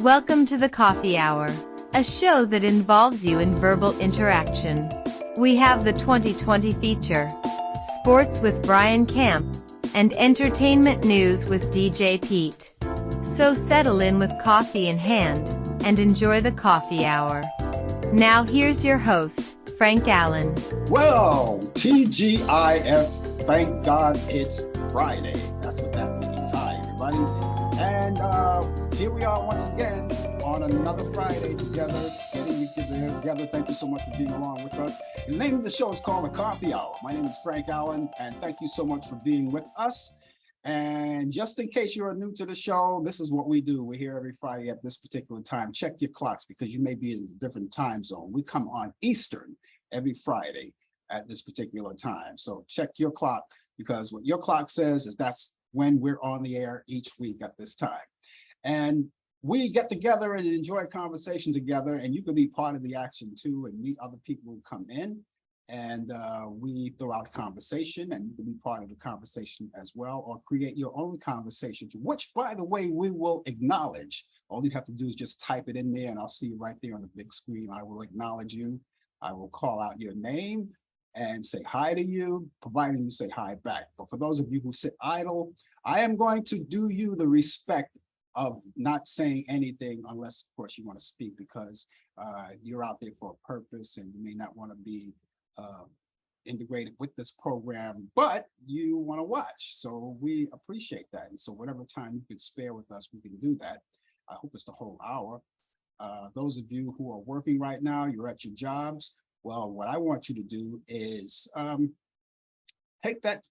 Welcome to the Coffee Hour, a show that involves you in verbal interaction. We have the 2020 feature, sports with Brian Camp, and entertainment news with DJ Pete. So settle in with coffee in hand, and enjoy the Coffee Hour. Now here's your host, Frank Allan. Well, TGIF, thank God it's Friday. That's what that means. Hi, everybody. And here we are once again on another Friday together, getting you together. Thank you so much for being along with us. The name of the show is called The Coffee Hour. My name is Frank Allan, and thank you so much for being with us. And just in case you're new to the show, this is what we do. We're here every Friday at this particular time. Check your clocks because you may be in a different time zone. We come on Eastern every Friday at this particular time. So check your clock because what your clock says is that's when we're on the air each week at this time. And we get together and enjoy conversation together, and you can be part of the action too and meet other people who come in. And we throw out conversation, and you can be part of the conversation as well, or create your own conversations, which, by the way, we will acknowledge. All you have to do is just type it in there, and I'll see you right there on the big screen. I will acknowledge you. I will call out your name and say hi to you, providing you say hi back. But for those of you who sit idle, I am going to do you the respect of not saying anything unless, of course, you want to speak, because you're out there for a purpose and you may not want to be integrated with this program, but you want to watch. So we appreciate that. And so whatever time you can spare with us, we can do that. I hope it's the whole hour. Those of you who are working right now, you're at your jobs. Well, what I want you to do is take that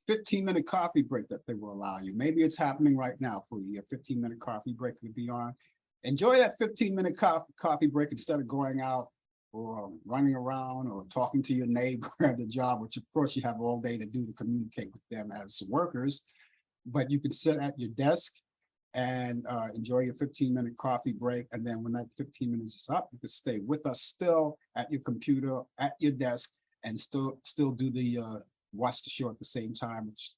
15-minute coffee break that they will allow you. Maybe it's happening right now for you. A 15-minute coffee break could be on. Enjoy that 15-minute coffee break instead of going out or running around or talking to your neighbor at the job, which of course you have all day to do to communicate with them as workers. But you can sit at your desk and enjoy your 15-minute coffee break. And then when that 15 minutes is up, you can stay with us still at your computer, at your desk, and still do the watch the show at the same time, which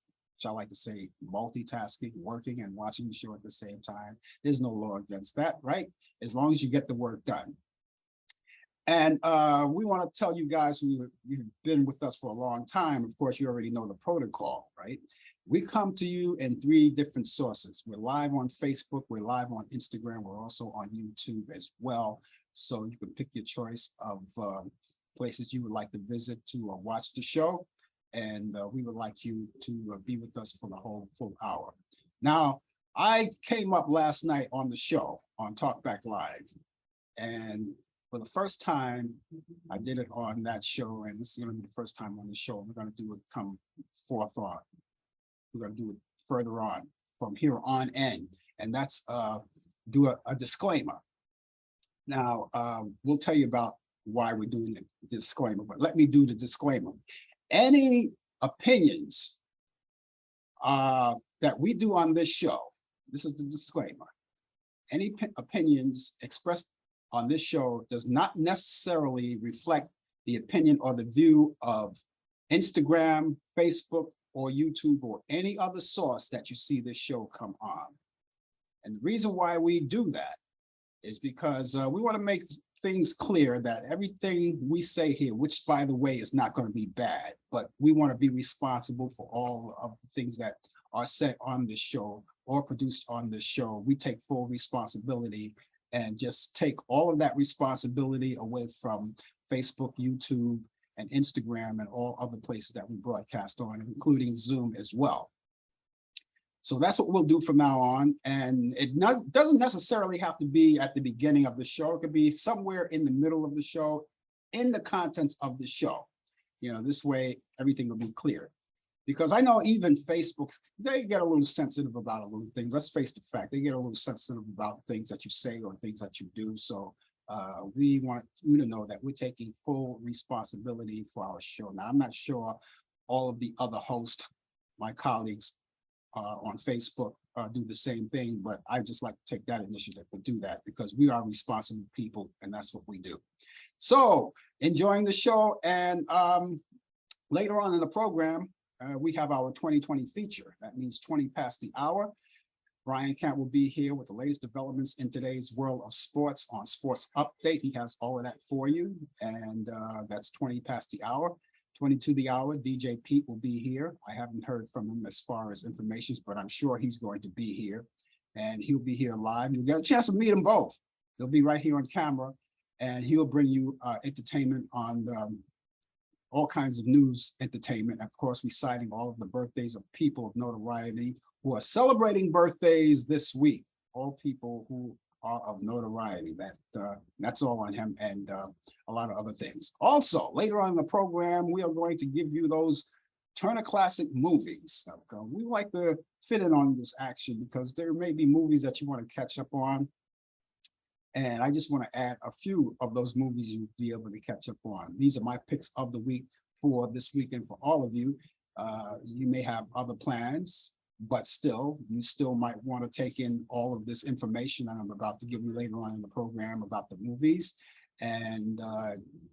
I like to say multitasking, working and watching the show at the same time. There's no law against that, right? As long as you get the work done. And we want to tell you guys who've been with us for a long time, of course, you already know the protocol, right? We come to you in 3 different sources. We're live on Facebook, we're live on Instagram, we're also on YouTube as well. So you can pick your choice of places you would like to visit to watch the show. And we would like you to be with us for the whole full hour. Now, I came up last night on the show on Talkback Live, and for the first time, I did it on that show, and this is going to be the first time on the show. We're going to do it come forth on. We're going to do it further on from here on in, and that's do a disclaimer. Now, we'll tell you about why we're doing the disclaimer, but let me do the disclaimer. Any opinions that we do on this show, this is the disclaimer. Any opinions expressed on this show does not necessarily reflect the opinion or the view of Instagram, Facebook, or YouTube, or any other source that you see this show come on. And the reason why we do that is because we want to make things clear that everything we say here, which by the way is not going to be bad, but we want to be responsible for all of the things that are said on this show or produced on this show. We take full responsibility and just take all of that responsibility away from Facebook, YouTube, and Instagram, and all other places that we broadcast on, including Zoom as well. So that's what we'll do from now on. And it doesn't necessarily have to be at the beginning of the show. It could be somewhere in the middle of the show, in the contents of the show. You know, this way, everything will be clear. Because I know even Facebook, they get a little sensitive about a little things. Let's face the fact, they get a little sensitive about things that you say or things that you do. So we want you to know that we're taking full responsibility for our show. Now, I'm not sure all of the other hosts, my colleagues on Facebook do the same thing, but I just like to take that initiative to do that because we are responsible people and that's what we do. So enjoying the show, and later on in the program, we have our 2020 feature. That means 20 past the hour. Brian Camp will be here with the latest developments in today's world of sports on Sports Update. He has all of that for you. And that's 20 past the hour. 22 the hour, DJ Pete will be here. I haven't heard from him as far as information, but I'm sure he's going to be here. And he'll be here live. You'll get a chance to meet them both. They'll be right here on camera. And he'll bring you entertainment on all kinds of news entertainment. Of course, reciting all of the birthdays of people of notoriety who are celebrating birthdays this week. All people who are of notoriety. That's all on him, and a lot of other things. Also, later on in the program, we are going to give you those Turner Classic movies. We like to fit in on this action because there may be movies that you want to catch up on. And I just want to add a few of those movies you'll be able to catch up on. These are my picks of the week for this weekend for all of you. You may have other plans, but you still might want to take in all of this information that I'm about to give you later on in the program about the movies. And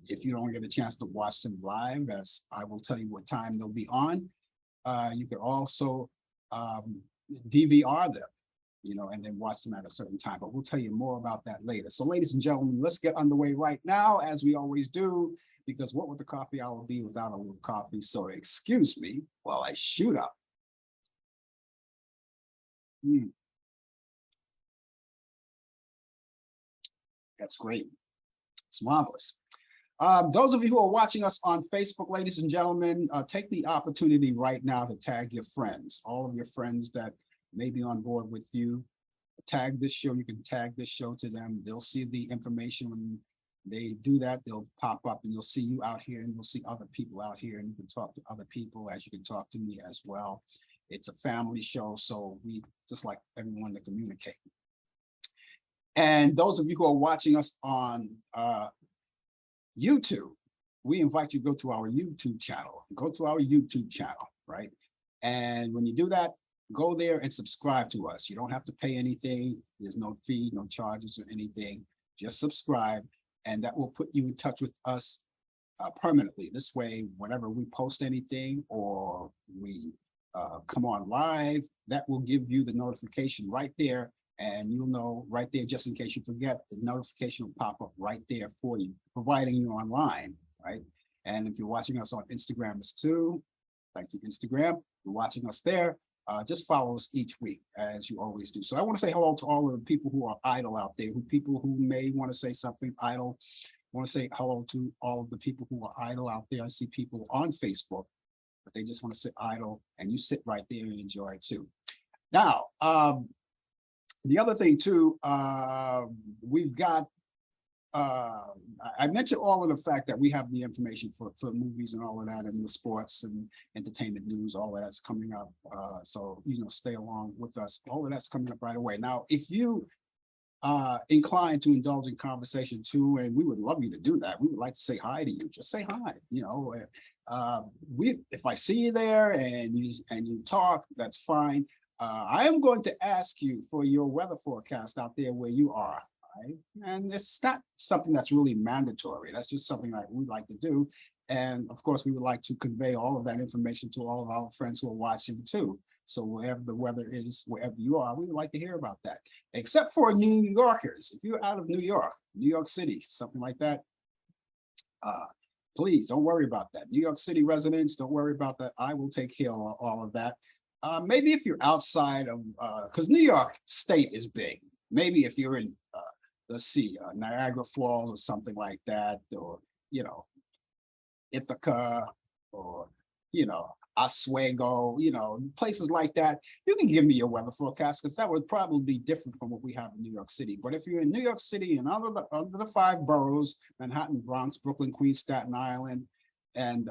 if you don't get a chance to watch them live, as I will tell you what time they'll be on, you can also DVR them, and then watch them at a certain time. But we'll tell you more about that later. So ladies and gentlemen, let's get underway right now, as we always do, because what would the coffee hour be without a little coffee? So excuse me while I shoot up. That's great. It's marvelous. Those of you who are watching us on Facebook, ladies and gentlemen, take the opportunity right now to tag your friends, all of your friends that may be on board with you. Tag this show. You can tag this show to them. They'll see the information. When they do that, they'll pop up and you'll see you out here, and you'll see other people out here, and you can talk to other people as you can talk to me as well. It's a family show, so we just like everyone to communicate. And those of you who are watching us on YouTube, we invite you to go to our YouTube channel. Go to our YouTube channel, right? And when you do that, go there and subscribe to us. You don't have to pay anything. There's no fee, no charges or anything. Just subscribe, and that will put you in touch with us permanently. This way, whenever we post anything or we come on live, that will give you the notification right there, and you'll know right there, just in case you forget, the notification will pop up right there for you, providing you're online, right? And if you're watching us on Instagram too, thank you, Instagram. If you're watching us there, just follow us each week, as you always do. So I want to say hello to all of the people who are idle out there, people who may want to say something idle. I want to say hello to all of the people who are idle out there. I see people on Facebook, but they just want to sit idle, and you sit right there and enjoy it too. Now, the other thing too, we've got, I mentioned all of the fact that we have the information for movies and all of that, and the sports and entertainment news, all of that's coming up. So, stay along with us. All of that's coming up right away. Now, if you inclined to indulge in conversation too, and we would love you to do that. We would like to say hi to you. Just say hi. If I see you there and you talk, that's fine. I am going to ask you for your weather forecast out there where you are. Right? And it's not something that's really mandatory. That's just something that we like to do. And of course, we would like to convey all of that information to all of our friends who are watching too. So wherever the weather is, wherever you are, we would like to hear about that. Except for New Yorkers. If you're out of New York City, something like that, please don't worry about that. New York City residents, don't worry about that. I will take care of all of that. Maybe if you're outside of, because New York State is big. Maybe if you're in, let's see, Niagara Falls or something like that, or, Ithaca, or, Oswego, places like that, you can give me your weather forecast, because that would probably be different from what we have in New York City. But if you're in New York City and under the 5 boroughs, Manhattan, Bronx, Brooklyn, Queens, Staten Island, and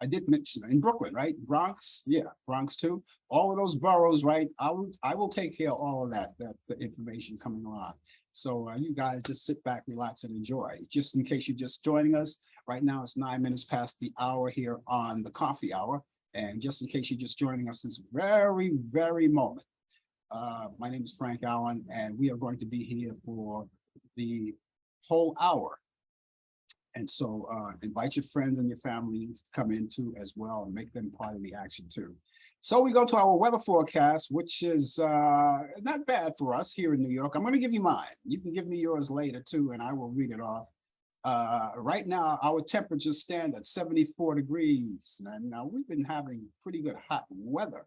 I did mention in Brooklyn, right? Bronx, yeah, Bronx too. All of those boroughs, right? I will take care of all of that the information coming on. So you guys just sit back, relax, and enjoy. Just in case you're just joining us, right now it's 9 minutes past the hour here on the coffee hour. And just in case you're just joining us this very, very moment, my name is Frank Allan, and we are going to be here for the whole hour. And so invite your friends and your families to come in too as well and make them part of the action too. So we go to our weather forecast, which is not bad for us here in New York. I'm going to give you mine. You can give me yours later too, and I will read it off. Right now, our temperatures stand at 74 degrees. Now we've been having pretty good hot weather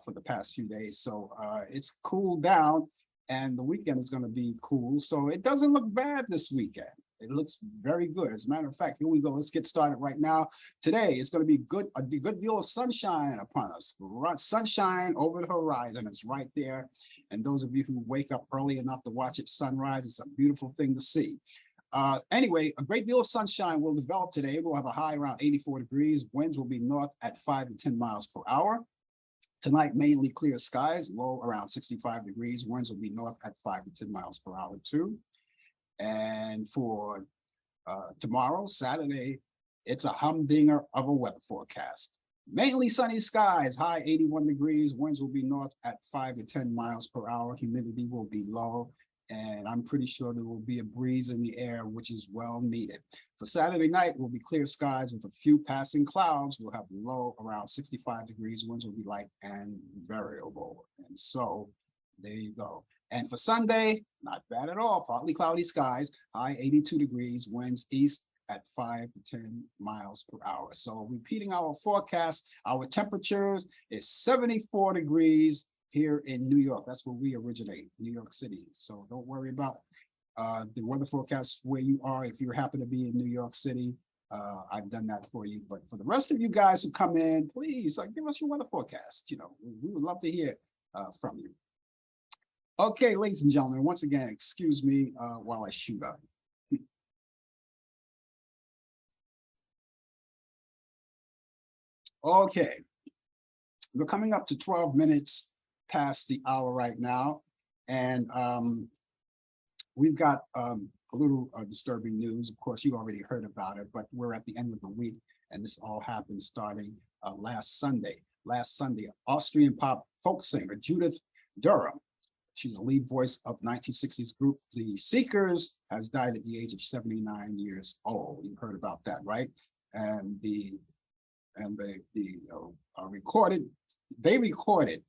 for the past few days. So it's cooled down and the weekend is going to be cool. So it doesn't look bad this weekend. It looks very good. As a matter of fact, here we go. Let's get started right now. Today is going to be good, a good deal of sunshine upon us. Sunshine over the horizon. It's right there. And those of you who wake up early enough to watch it sunrise, it's a beautiful thing to see. Anyway, a great deal of sunshine will develop today. We'll have a high around 84 degrees. Winds will be north at 5 to 10 miles per hour. Tonight, mainly clear skies, low around 65 degrees. Winds will be north at 5 to 10 miles per hour too. And for tomorrow, Saturday, it's a humdinger of a weather forecast. Mainly sunny skies, high 81 degrees. Winds will be north at 5 to 10 miles per hour. Humidity will be low. And I'm pretty sure there will be a breeze in the air, which is well needed. For Saturday night, will be clear skies with a few passing clouds. We'll have low around 65 degrees. Winds will be light and variable. And so there you go. And for Sunday, not bad at all. Partly cloudy skies, high 82 degrees, winds east at 5 to 10 miles per hour. So repeating our forecast, our temperatures is 74 degrees here in New York. That's where we originate, New York City. So don't worry about the weather forecast where you are. If you happen to be in New York City, I've done that for you. But for the rest of you guys who come in, please give us your weather forecast. You know, we would love to hear from you. Okay, ladies and gentlemen, once again, excuse me while I shoot up. Okay, we're coming up to 12 minutes past the hour right now, and we've got a little disturbing news. Of course, you already heard about it, but we're at the end of the week, and this all happened starting last Sunday. Last Sunday, Austrian pop folk singer Judith Durham, she's a lead voice of 1960s group The Seekers, has died at the age of 79 years old. You heard about that, right? And they recorded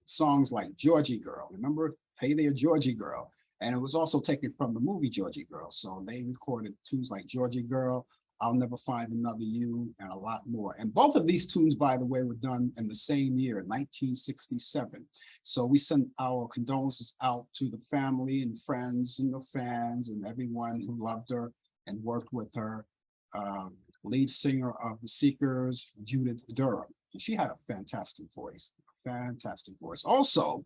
songs like Georgie Girl. Remember, Hey There, Georgie Girl. And it was also taken from the movie Georgie Girl. So they recorded tunes like Georgie Girl, I'll Never Find Another You, and a lot more. And both of these tunes, by the way, were done in the same year, 1967. So we send our condolences out to the family and friends and the fans and everyone who loved her and worked with her. Lead singer of The Seekers, Judith Durham. And she had a fantastic voice, Also,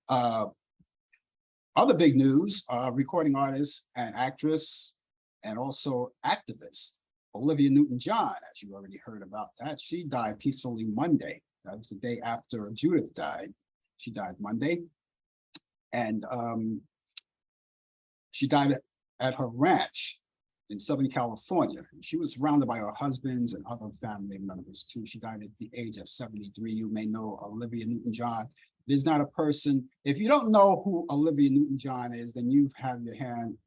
other big news, recording artist and actress and also activist, Olivia Newton-John, as you already heard about that. She died peacefully Monday. That was the day after Judith died. She died Monday. And she died at her ranch in Southern California. She was surrounded by her husbands and other family members too. She died at the age of 73. You may know Olivia Newton-John. There's not a person, if you don't know who Olivia Newton-John is, then you have your hand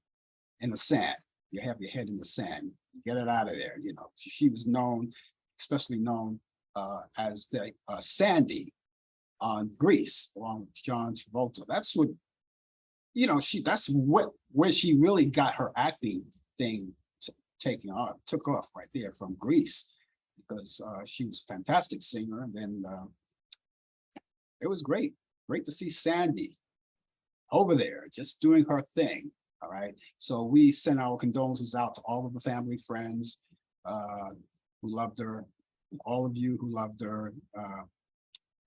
in the sand. You have your head in the sand. Get it out of there. You know, she was known, especially known as the Sandy on Grease, along with John Travolta. That's what, you know, where she really got her acting thing took off right there from Grease, because she was a fantastic singer. And then it was great to see Sandy over there just doing her thing. All right, so we send our condolences out to all of the family, friends who loved her, all of you who loved her.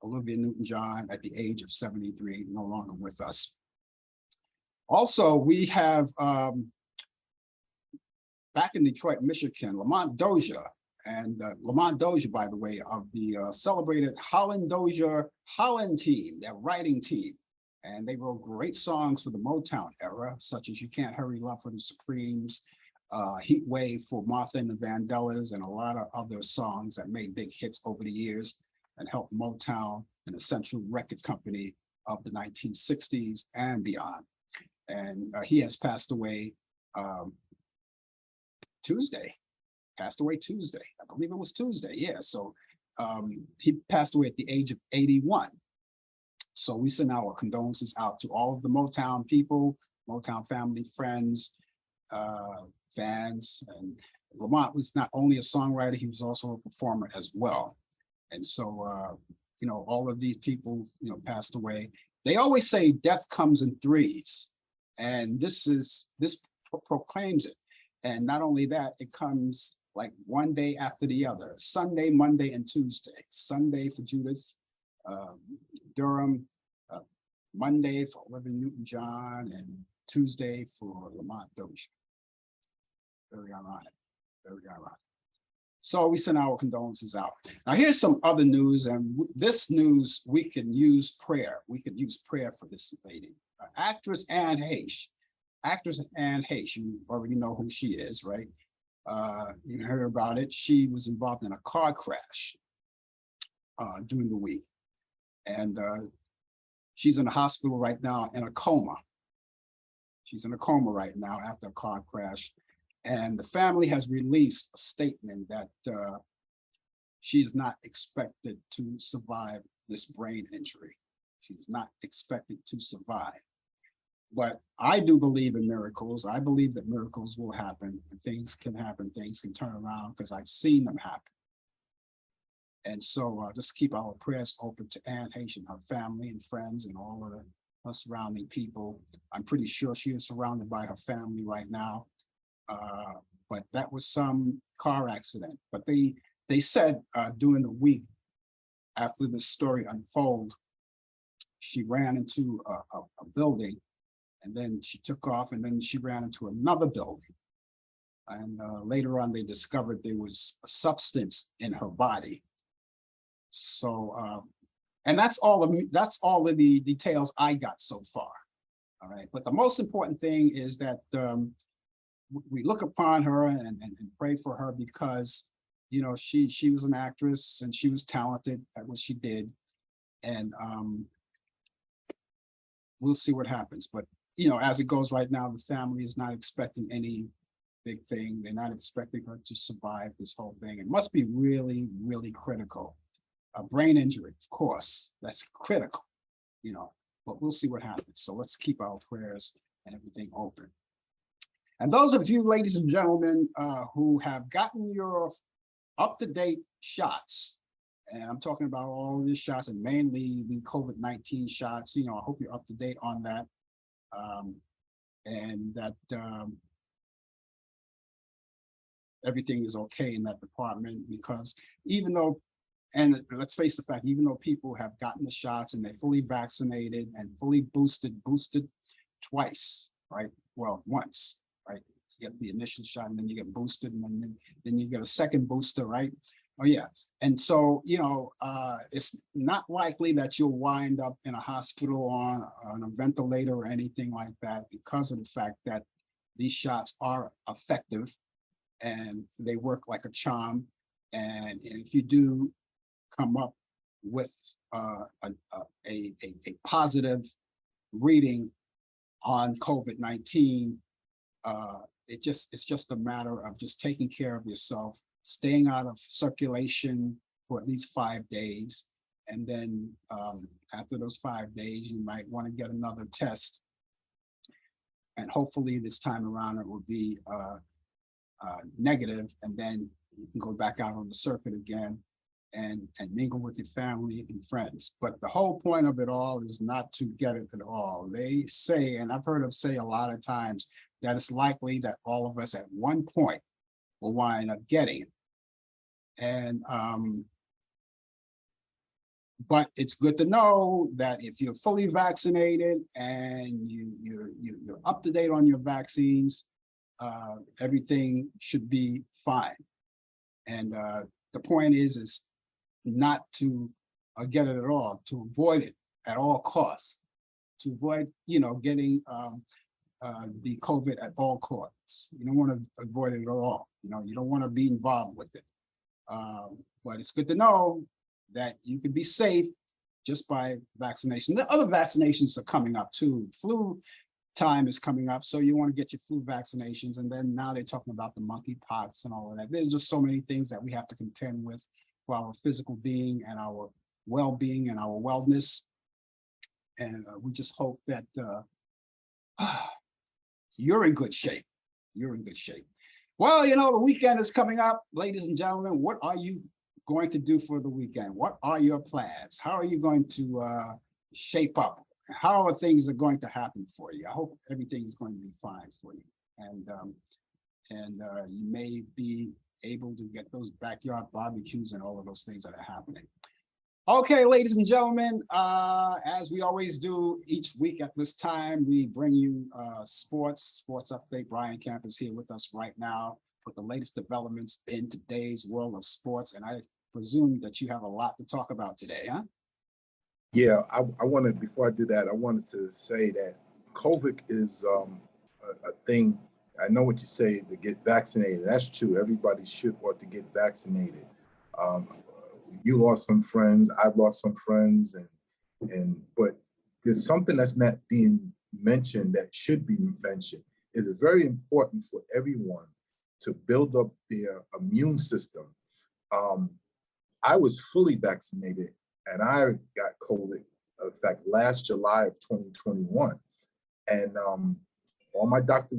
Olivia Newton-John, at the age of 73, no longer with us. Also, we have back in Detroit, Michigan, Lamont Dozier, and Lamont Dozier, by the way, of the celebrated Holland Dozier Holland team, their writing team. And they wrote great songs for the Motown era, such as You Can't Hurry Love for the Supremes, Heat Wave for Martha and the Vandellas, and a lot of other songs that made big hits over the years and helped Motown and the Central Record Company of the 1960s and beyond. And he has passed away Tuesday, passed away Tuesday. I believe it was Tuesday. Yeah. So he passed away at the age of 81. So we send our condolences out to all of the Motown people, Motown family, friends, fans. And Lamont was not only a songwriter, he was also a performer as well. And so, you know, all of these people, you know, passed away. They always say death comes in threes. And this proclaims it. And not only that, it comes like one day after the other, Sunday, Monday, and Tuesday. Sunday for Judith Durham, Monday for Olivia Newton-John, and Tuesday for Lamont Dozier. Very ironic, very ironic. So we send our condolences out. Now here's some other news, and this news, we can use prayer. We could use prayer for this lady. Actress Anne Heche. Actress Anne Heche, you already know who she is, right? You heard about it. She was involved in a car crash during the week. And she's in the hospital right now in a coma. She's in a coma right now after a car crash. And the family has released a statement that she's not expected to survive this brain injury. She's not expected to survive. But I do believe in miracles. I believe that miracles will happen, and things can happen, things can turn around, because I've seen them happen. And so just keep our prayers open to Anne Heche and her family and friends and all of her surrounding people. I'm pretty sure she is surrounded by her family right now. But that was some car accident. But they said during the week after the story unfolded, she ran into a building, and then she took off, and then she ran into another building. And later on, they discovered there was a substance in her body. So, and that's all of the details I got so far. All right, but the most important thing is that we look upon her and pray for her, because, you know, she was an actress and she was talented at what she did, and we'll see what happens. But you know, as it goes right now, the family is not expecting any big thing. They're not expecting her to survive this whole thing. It must be really, really critical. A brain injury, of course, that's critical, you know, but we'll see what happens. So let's keep our prayers and everything open. And those of you, ladies and gentlemen, who have gotten your up-to-date shots, and I'm talking about all of these shots, and mainly the COVID-19 shots, you know, I hope you're up to date on that. And that everything is okay in that department, because even though, and let's face the fact, even though people have gotten the shots and they're fully vaccinated and fully boosted twice, right? Well, once, right? You get the initial shot, and then you get boosted, and then you get a second booster, right? Oh yeah. And so, you know, it's not likely that you'll wind up in a hospital on a ventilator or anything like that, because of the fact that these shots are effective and they work like a charm. And if you do come up with a positive reading on COVID-19, it's just a matter of just taking care of yourself, staying out of circulation for at least 5 days. And then after those 5 days, you might want to get another test. And hopefully this time around it will be negative, and then you can go back out on the circuit again and mingle with your family and friends. But the whole point of it all is not to get it at all. They say, and I've heard them say a lot of times, that it's likely that all of us at one point will wind up getting it. And but it's good to know that if you're fully vaccinated and you're up to date on your vaccines, everything should be fine. And the point is not to get it at all, to avoid it at all costs, to avoid, you know, getting the COVID at all costs. You don't want to avoid it at all. You know, you don't want to be involved with it. But it's good to know that you can be safe just by vaccination. The other vaccinations are coming up too. Flu time is coming up. So you want to get your flu vaccinations. And then now they're talking about the monkeypox and all of that. There's just so many things that we have to contend with for our physical being and our well-being and our wellness. And we just hope that you're in good shape. You're in good shape. Well, you know, the weekend is coming up, ladies and gentlemen. What are you going to do for the weekend? What are your plans? How are you going to shape up? How are things going to happen for you? I hope everything is going to be fine for you. And you may be able to get those backyard barbecues and all of those things that are happening. Okay, ladies and gentlemen, as we always do each week at this time, we bring you sports update. Brian Camp is here with us right now with the latest developments in today's world of sports. And I presume that you have a lot to talk about today, huh? Yeah, I wanted, before I do that, I wanted to say that COVID is a thing. I know what you say, to get vaccinated. That's true. Everybody should want to get vaccinated. You lost some friends, I've lost some friends, but there's something that's not being mentioned that should be mentioned. It is very important for everyone to build up their immune system. I was fully vaccinated and I got COVID, in fact, last July of 2021. And all my doctor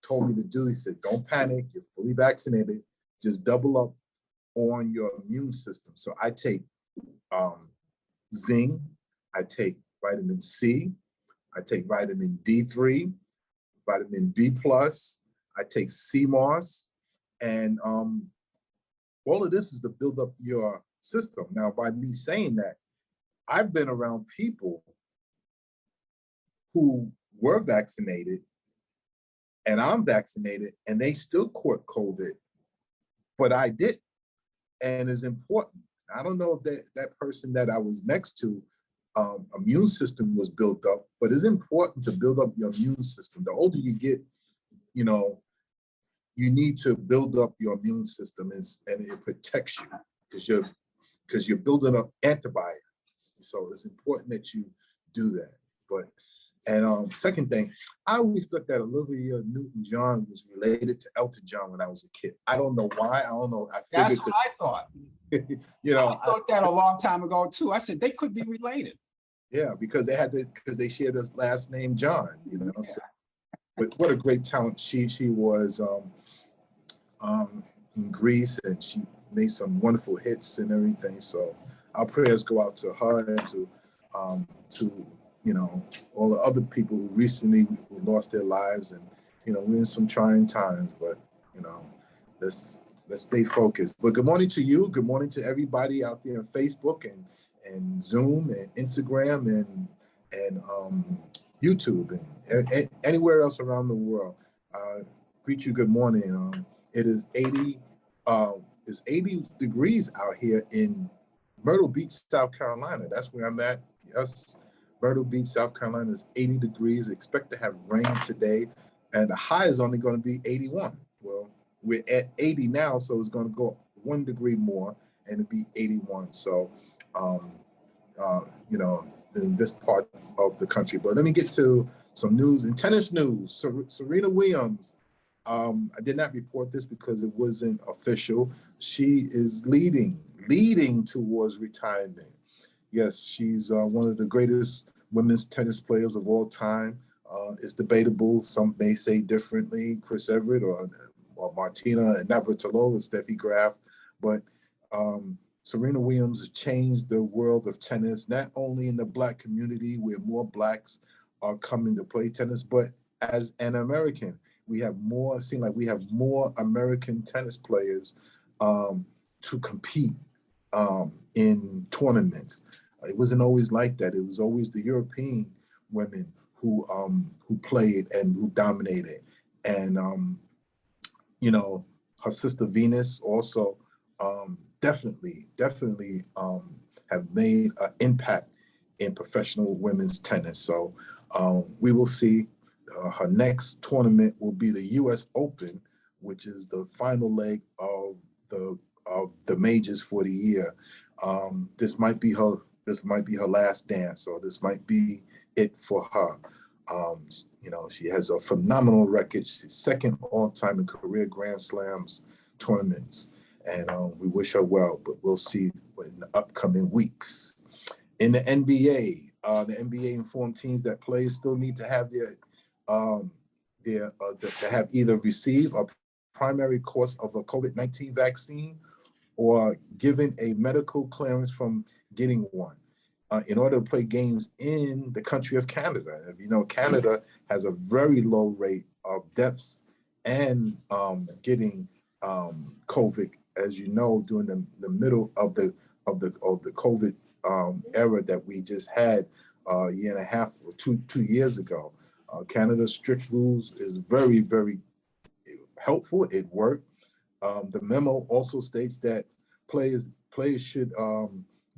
told me to do, he said, don't panic, you're fully vaccinated, just double up on your immune system. So I take zinc, I take vitamin C, I take vitamin D3, vitamin B+, I take CMOS, and all of this is to build up your system. Now, by me saying that, I've been around people who were vaccinated, and I'm vaccinated, and they still caught COVID, but I didn't. And it's important. I don't know if that person that I was next to, immune system was built up, but it's important to build up your immune system. The older you get, you know, you need to build up your immune system, and it protects you because you're building up antibodies. So it's important that you do that. And second thing, I always thought that Olivia Newton-John was related to Elton John when I was a kid. I don't know why. I don't know. That's what I thought. You know, I thought that a long time ago too. I said they could be related. Yeah, because they shared this last name, John. You know, Yeah. so, but what a great talent she was in Greece, and she made some wonderful hits and everything. So our prayers go out to her and to you know, all the other people who recently lost their lives. And, you know, we're in some trying times, but, you know, let's stay focused. But good morning to you. Good morning to everybody out there on Facebook and Zoom and Instagram and YouTube and anywhere else around the world. Greet you good morning. It is 80 degrees out here in Myrtle Beach, South Carolina. That's where I'm at. Yes. Myrtle Beach, South Carolina is 80 degrees. Expect to have rain today, and the high is only going to be 81. Well, we're at 80 now, so it's going to go 1 degree more, and it'll be 81. So, you know, in this part of the country. But let me get to some news and tennis news. Serena Williams, I did not report this because it wasn't official. She is leading towards retirement. Yes, she's one of the greatest women's tennis players of all time. It's debatable. Some may say differently, Chris Everett or Martina Navratilova, Steffi Graf. But Serena Williams has changed the world of tennis, not only in the Black community where more Blacks are coming to play tennis, but as an American, we have more, it seems like we have more American tennis players to compete in tournaments. It wasn't always like that. It was always the European women who played and who dominated. And you know, her sister Venus also definitely have made an impact in professional women's tennis. So we will see. Her next tournament will be the U.S. Open, which is the final leg of the majors for the year. This might be her last dance, so this might be it for her. You know, she has a phenomenal record. She's second all-time in career Grand Slams tournaments. And we wish her well, but we'll see in the upcoming weeks. In the NBA informed teams that players still need to have to have either received a primary course of a COVID-19 vaccine or given a medical clearance from getting one in order to play games in the country of Canada. If you know, Canada has a very low rate of deaths and getting COVID, as you know, during the middle of the COVID era that we just had a year and a half or two years ago. Canada's strict rules is very, very helpful. It worked. The memo also states that players should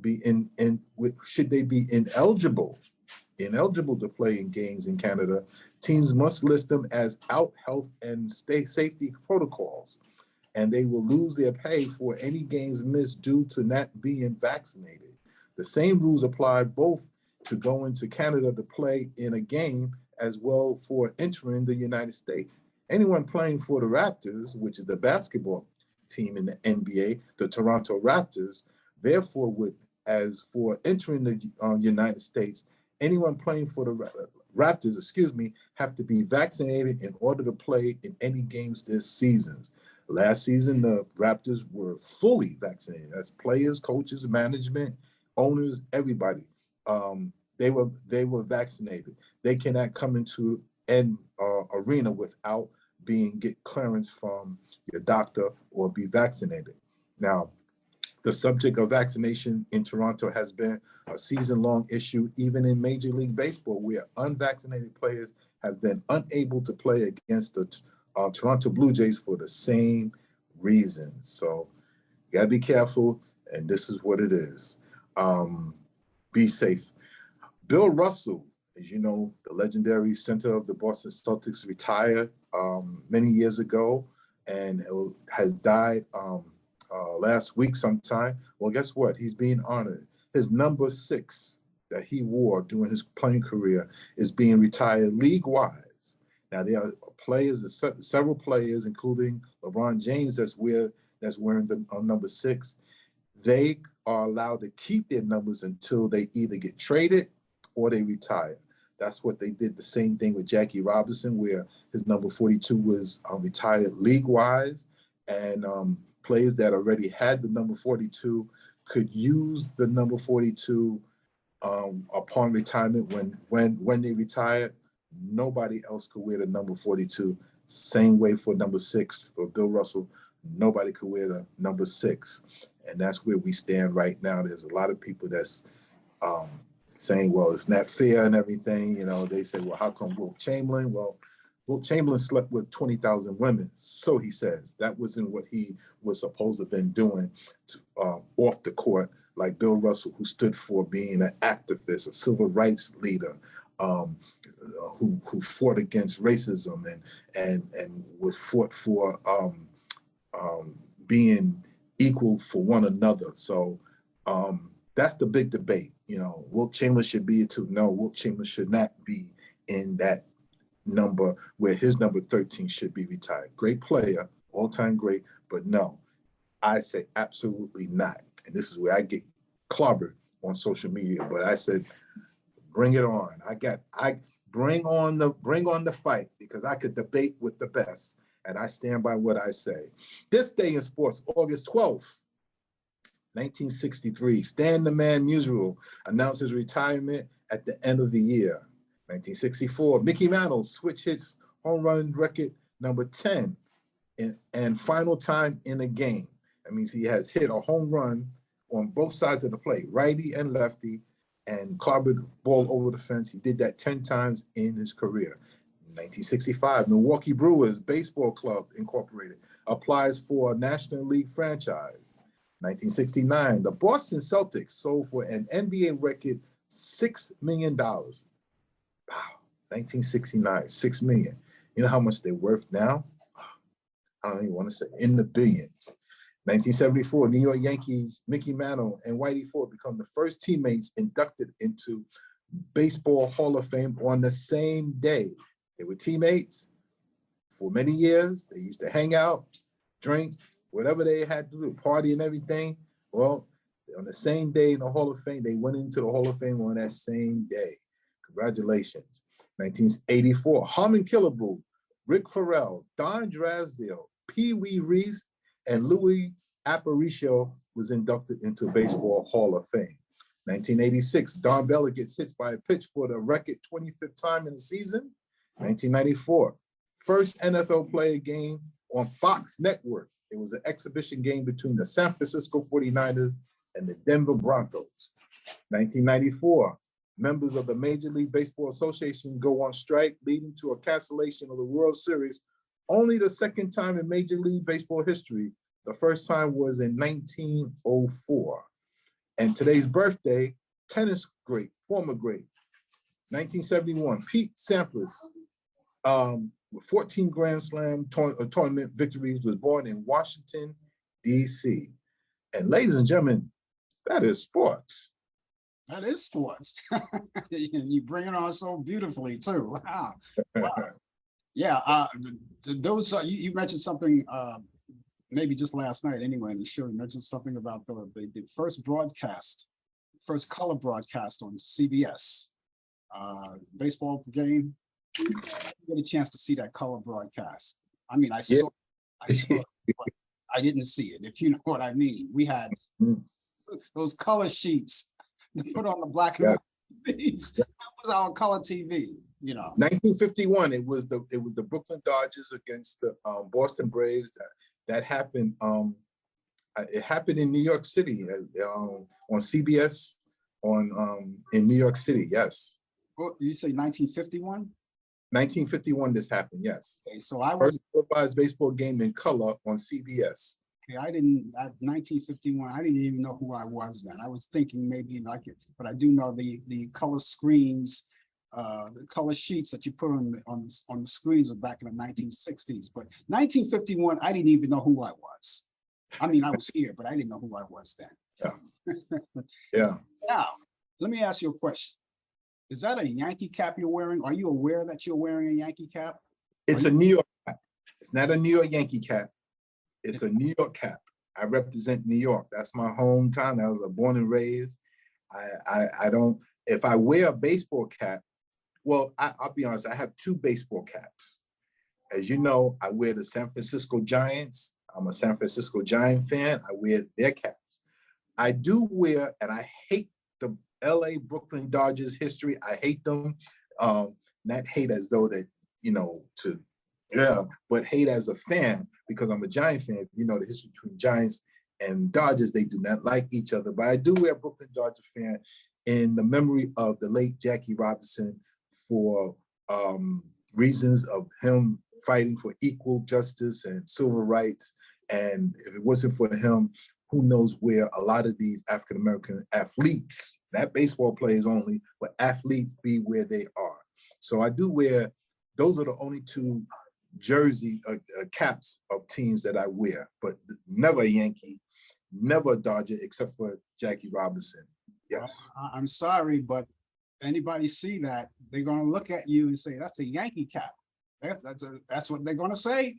be should they be ineligible to play in games in Canada, teams must list them as out health and safety protocols, and they will lose their pay for any games missed due to not being vaccinated. The same rules apply both to going to Canada to play in a game as well for entering the United States. Anyone playing for the Raptors, which is the basketball team in the NBA, the Toronto Raptors, therefore would, as for entering the United States, anyone playing for the Raptors, have to be vaccinated in order to play in any games this season. Last season, the Raptors were fully vaccinated. As players, coaches, management, owners, everybody. They were vaccinated. They cannot come into an arena without get clearance from your doctor or be vaccinated. Now, the subject of vaccination in Toronto has been a season-long issue, even in Major League Baseball, where unvaccinated players have been unable to play against the Toronto Blue Jays for the same reason. So you gotta be careful, and this is what it is. Be safe. Bill Russell, as you know, the legendary center of the Boston Celtics, retired many years ago and has died last week sometime. Well, guess what? He's being honored. His number 6 that he wore during his playing career is being retired league-wise. Now, there are players, several players, including LeBron James, that's wearing the number 6. They are allowed to keep their numbers until they either get traded or they retire. That's what they did. The same thing with Jackie Robinson, where his number 42 was retired league-wise, and players that already had the number 42 could use the number 42 upon retirement. When they retired, nobody else could wear the number 42. Same way for number 6 for Bill Russell. Nobody could wear the number 6, and that's where we stand right now. There's a lot of people that's saying, well, it's not fair and everything. You know, they say, well, how come Wilt Chamberlain? Well, Wilt Chamberlain slept with 20,000 women, so he says. That wasn't what he was supposed to have been doing off the court, like Bill Russell, who stood for being an activist, a civil rights leader, who fought against racism and was fought for being equal for one another. So that's the big debate. You know, Wilt Chamberlain should be it too. No, Wilt Chamberlain should not be in that number where his number 13 should be retired. Great player, all-time great, but no, I say absolutely not. And this is where I get clobbered on social media. But I said, bring it on. I bring on the fight, because I could debate with the best, and I stand by what I say. This day in sports, August 12th. 1963, Stan the Man Musial announced his retirement at the end of the year. 1964, Mickey Mantle switch hits home run record number 10 and final time in a game. That means he has hit a home run on both sides of the plate, righty and lefty, and clobbered the ball over the fence. He did that 10 times in his career. 1965, Milwaukee Brewers Baseball Club Incorporated applies for a National League franchise. 1969, the Boston Celtics sold for an NBA record $6 million. Wow, 1969, $6 million. You know how much they're worth now? I don't even want to say, in the billions. 1974, New York Yankees, Mickey Mantle and Whitey Ford become the first teammates inducted into Baseball Hall of Fame on the same day. They were teammates for many years. They used to hang out, drink, whatever they had to do, party and everything. Well, on the same day in the Hall of Fame, they went into the Hall of Fame on that same day. Congratulations. 1984, Harmon Killebrew, Rick Farrell, Don Drysdale, Pee Wee Reese, and Louis Aparicio was inducted into Baseball Hall of Fame. 1986, Don Bella gets hit by a pitch for the record 25th time in the season. 1994, first NFL player game on Fox Network. It was an exhibition game between the San Francisco 49ers and the Denver Broncos. 1994, members of the Major League Baseball Association go on strike, leading to a cancellation of the World Series, only the second time in Major League Baseball history. The first time was in 1904. And today's birthday, tennis great, former great, 1971, Pete Sampras, with 14 Grand Slam tournament victories, was born in Washington, D.C. And ladies and gentlemen, that is sports. That is sports. And you bring it on so beautifully too. Wow. Wow. Yeah, those you mentioned something maybe just last night anyway in the show. You mentioned something about the first broadcast, first color broadcast on CBS baseball game. You get a chance to see that color broadcast. I mean, I saw it, but I didn't see it, if you know what I mean. We had those color sheets to put on the black and white TVs. That was our color TV, you know. 1951, it was the Brooklyn Dodgers against the Boston Braves. That happened. It happened in New York City on CBS in New York City. Yes. Well, you say 1951? 1951, this happened, yes. Okay, so I was first televised baseball game in color on CBS. Okay, I didn't, at 1951, I didn't even know who I was then. I was thinking maybe like it, but I do know the color screens, the color sheets that you put on the screens were back in the 1960s. But 1951, I didn't even know who I was. I mean, I was here, but I didn't know who I was then. Yeah. Yeah. Now, let me ask you a question. Is that a Yankee cap you're wearing? Are you aware that you're wearing a Yankee cap? It's a New York cap. It's not a New York Yankee cap. It's a New York cap. I represent New York. That's my hometown. I was born and raised. I don't, if I wear a baseball cap, well, I'll be honest, I have two baseball caps. As you know, I wear the San Francisco Giants. I'm a San Francisco Giant fan. I wear their caps. I do wear, and I hate the LA Brooklyn Dodgers history. I hate them. Not hate as though that, you know, but hate as a fan, because I'm a Giant fan. You know, the history between Giants and Dodgers, they do not like each other. But I do wear a Brooklyn Dodger fan in the memory of the late Jackie Robinson, for reasons of him fighting for equal justice and civil rights. And if it wasn't for him, who knows where a lot of these African-American athletes, not baseball players only, but athletes, be where they are. So I do wear, those are the only two jersey caps of teams that I wear, but never a Yankee, never a Dodger, except for Jackie Robinson. Yes. I'm sorry, but anybody see that, they're going to look at you and say, that's a Yankee cap. That's what they're going to say.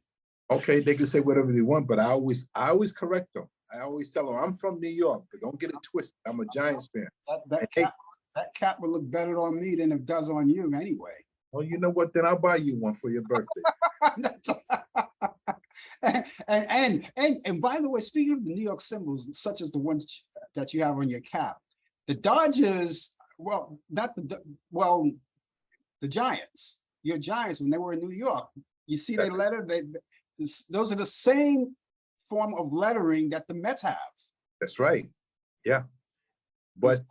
Okay, they can say whatever they want, but I always correct them. I always tell them, I'm from New York, but don't get it twisted. I'm a Giants fan. That cap would look better on me than it does on you anyway. Well, you know what? Then I'll buy you one for your birthday. and by the way, speaking of the New York symbols, such as the ones that you have on your cap, the Dodgers, well, the Giants, your Giants, when they were in New York, you see their letter, those are the same form of lettering that the Mets have. That's right. Yeah. But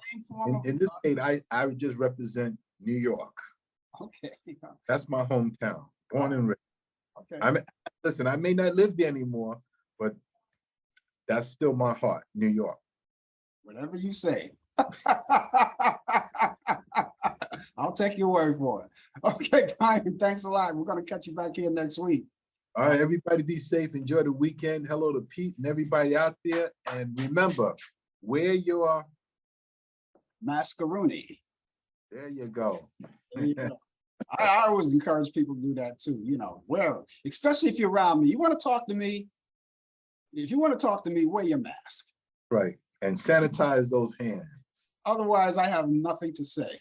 in this case, I would just represent New York. Okay. That's my hometown, born and raised. Okay. Listen, I may not live there anymore, but that's still my heart, New York. Whatever you say. I'll take your word for it. Okay, Brian, thanks a lot. We're going to catch you back here next week. All right, everybody be safe. Enjoy the weekend. Hello to Pete and everybody out there. And remember, wear your mascaroni. There you go. There you go. I always encourage people to do that too, wear them, especially if you're around me. You want to talk to me, if you want to talk to me, wear your mask. Right. And sanitize those hands. Otherwise, I have nothing to say.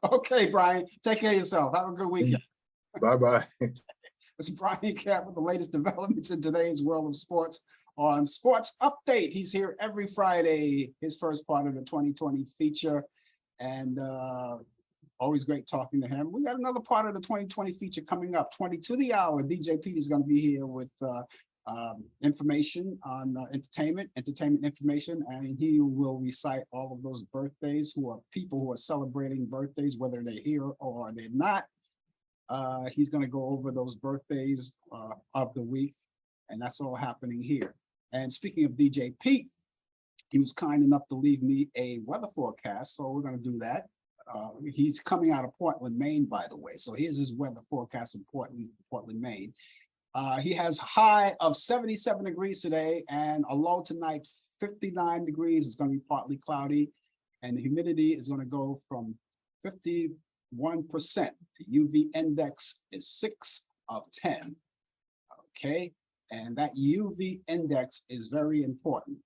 Okay, Brian, take care of yourself. Have a good weekend. Bye-bye. It's Brian Camp with the latest developments in today's world of sports on Sports Update. He's here every Friday, his first part of the 2020 feature. And always great talking to him. We got another part of the 2020 feature coming up, 20 to the hour. DJ Pete is going to be here with information on entertainment information, and he will recite all of those birthdays people who are celebrating birthdays, whether they're here or they're not. He's going to go over those birthdays of the week, and that's all happening here. And speaking of DJ Pete, he was kind enough to leave me a weather forecast, so we're going to do that. He's coming out of Portland, Maine, by the way. So here's his weather forecast in Portland, Maine. He has a high of 77 degrees today and a low tonight, 59 degrees. It's going to be partly cloudy, and the humidity is going to go from 51%. The UV index is 6 of 10. Okay, and that UV index is very important.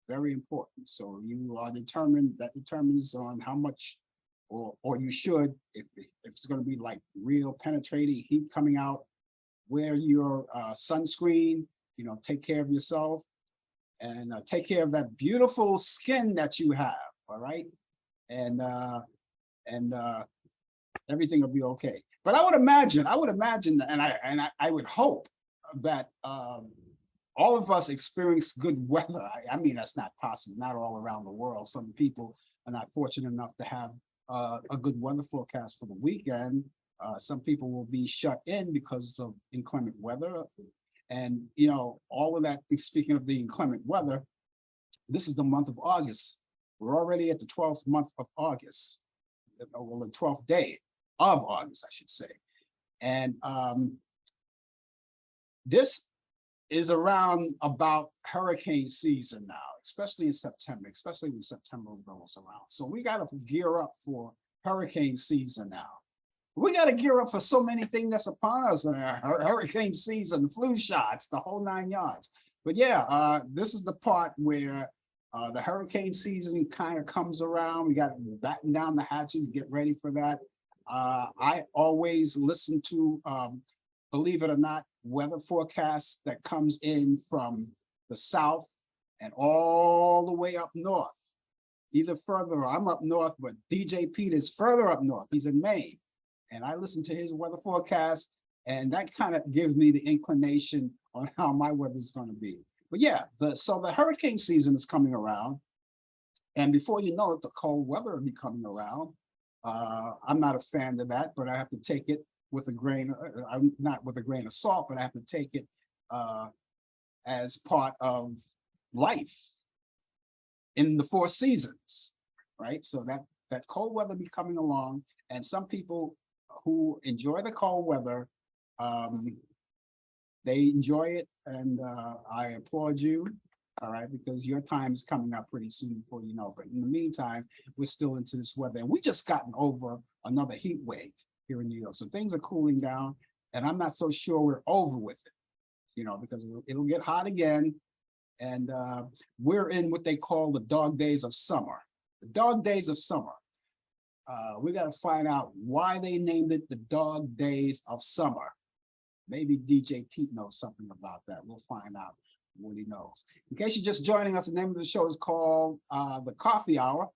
Very important. So you are determines on how much, or you should, if it's going to be like real penetrating heat coming out, wear your sunscreen, take care of yourself, and take care of that beautiful skin that you have, all right? And everything will be okay. But I would imagine, and I would hope that all of us experience good weather. I mean, that's not possible, not all around the world. Some people are not fortunate enough to have a good weather forecast for the weekend. Some people will be shut in because of inclement weather. And, all of that, speaking of the inclement weather, this is the month of August. We're already at the 12th month of August, well, the 12th day of August, I should say. And this is around about hurricane season now, especially in September, especially when September rolls around. So we got to gear up for hurricane season now. We got to gear up for so many things that's upon us. Hurricane season, flu shots, the whole 9 yards. But yeah, this is the part where the hurricane season kind of comes around. We got to batten down the hatches, get ready for that. I always listen to, believe it or not, weather forecasts that comes in from the south and all the way up north. Either further, I'm up north, but DJ Pete is further up north. He's in Maine. And I listen to his weather forecast, and that kind of gives me the inclination on how my weather is going to be. But yeah, so the hurricane season is coming around. And before you know it, the cold weather will be coming around. I'm not a fan of that, but I have to take it with a grain, not with a grain of salt, but I have to take it as part of life in the 4 seasons, right? So that cold weather be coming along, and some people who enjoy the cold weather, they enjoy it, and I applaud you, all right, because your time is coming up pretty soon before you know. But in the meantime, we're still into this weather, and we just gotten over another heat wave here in New York. So things are cooling down, and I'm not so sure we're over with it, because it'll get hot again. And we're in what they call the dog days of summer. The dog days of summer. We got to find out why they named it the dog days of summer. Maybe DJ Pete knows something about that. We'll find out what he knows. In case you're just joining us, the name of the show is called The Coffee Hour.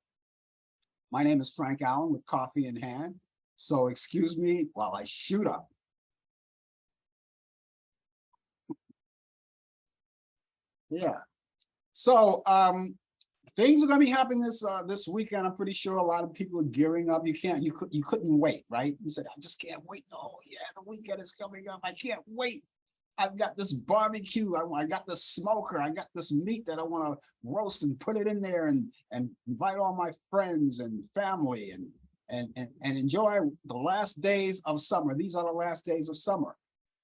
My name is Frank Allan with coffee in hand. So excuse me while I shoot up. Yeah. So things are going to be happening this weekend. I'm pretty sure a lot of people are gearing up. You couldn't wait, right? You said, I just can't wait. Oh yeah, the weekend is coming up. I can't wait. I've got this barbecue. I got this smoker. I got this meat that I want to roast and put it in there and invite all my friends and family and enjoy the last days of summer. These are the last days of summer.